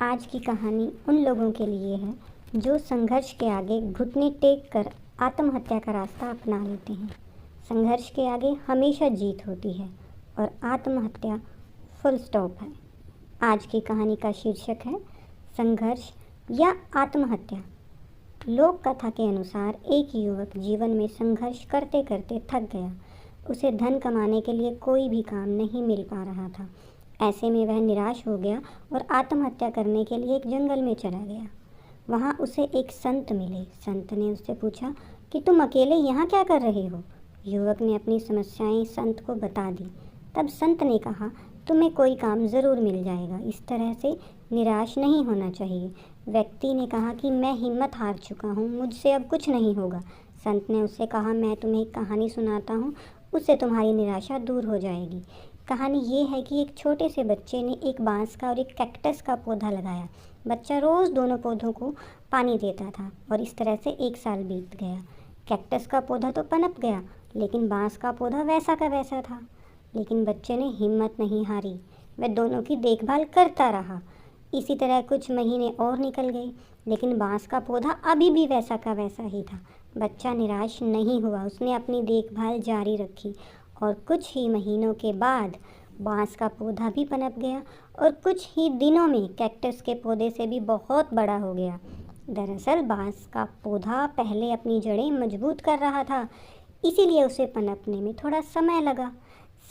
आज की कहानी उन लोगों के लिए है जो संघर्ष के आगे घुटने टेक कर आत्महत्या का रास्ता अपना लेते हैं। संघर्ष के आगे हमेशा जीत होती है और आत्महत्या फुल स्टॉप है। आज की कहानी का शीर्षक है संघर्ष या आत्महत्या। लोक कथा के अनुसार एक युवक जीवन में संघर्ष करते करते थक गया। उसे धन कमाने के लिए कोई भी काम नहीं मिल पा रहा था। ऐसे में वह निराश हो गया और आत्महत्या करने के लिए एक जंगल में चला गया। वहाँ उसे एक संत मिले। संत ने उससे पूछा कि तुम अकेले यहाँ क्या कर रहे हो। युवक ने अपनी समस्याएं संत को बता दी। तब संत ने कहा, तुम्हें कोई काम ज़रूर मिल जाएगा, इस तरह से निराश नहीं होना चाहिए। व्यक्ति ने कहा कि मैं हिम्मत हार चुका हूँ, मुझसे अब कुछ नहीं होगा। संत ने उससे कहा, मैं तुम्हें एक कहानी सुनाता हूँ, उससे तुम्हारी निराशा दूर हो जाएगी। कहानी ये है कि एक छोटे से बच्चे ने एक बांस का और एक कैक्टस का पौधा लगाया। बच्चा रोज़ दोनों पौधों को पानी देता था और इस तरह से 1 साल बीत गया। कैक्टस का पौधा तो पनप गया, लेकिन बांस का पौधा वैसा का वैसा था। लेकिन बच्चे ने हिम्मत नहीं हारी, वह दोनों की देखभाल करता रहा। इसी तरह कुछ महीने और निकल गए, लेकिन बांस का पौधा अभी भी वैसा का वैसा ही था। बच्चा निराश नहीं हुआ, उसने अपनी देखभाल जारी रखी और कुछ ही महीनों के बाद बांस का पौधा भी पनप गया और कुछ ही दिनों में कैक्टस के पौधे से भी बहुत बड़ा हो गया। दरअसल बांस का पौधा पहले अपनी जड़ें मजबूत कर रहा था, इसीलिए उसे पनपने में थोड़ा समय लगा।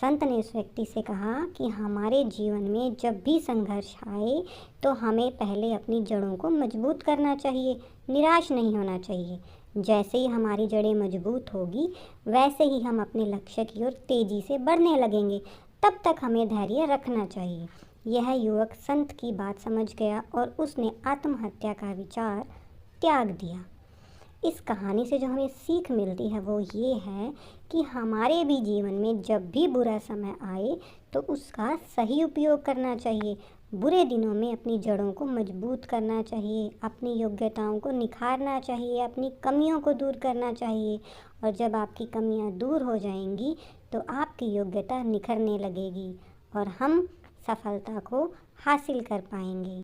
संत ने उस व्यक्ति से कहा कि हमारे जीवन में जब भी संघर्ष आए तो हमें पहले अपनी जड़ों को मजबूत करना चाहिए, निराश नहीं होना चाहिए। जैसे ही हमारी जड़ें मजबूत होगी, वैसे ही हम अपने लक्ष्य की ओर तेज़ी से बढ़ने लगेंगे। तब तक हमें धैर्य रखना चाहिए। यह युवक संत की बात समझ गया और उसने आत्महत्या का विचार त्याग दिया। इस कहानी से जो हमें सीख मिलती है वो ये है कि हमारे भी जीवन में जब भी बुरा समय आए तो उसका सही उपयोग करना चाहिए। बुरे दिनों में अपनी जड़ों को मजबूत करना चाहिए, अपनी योग्यताओं को निखारना चाहिए, अपनी कमियों को दूर करना चाहिए। और जब आपकी कमियां दूर हो जाएंगी तो आपकी योग्यता निखरने लगेगी और हम सफलता को हासिल कर पाएंगे।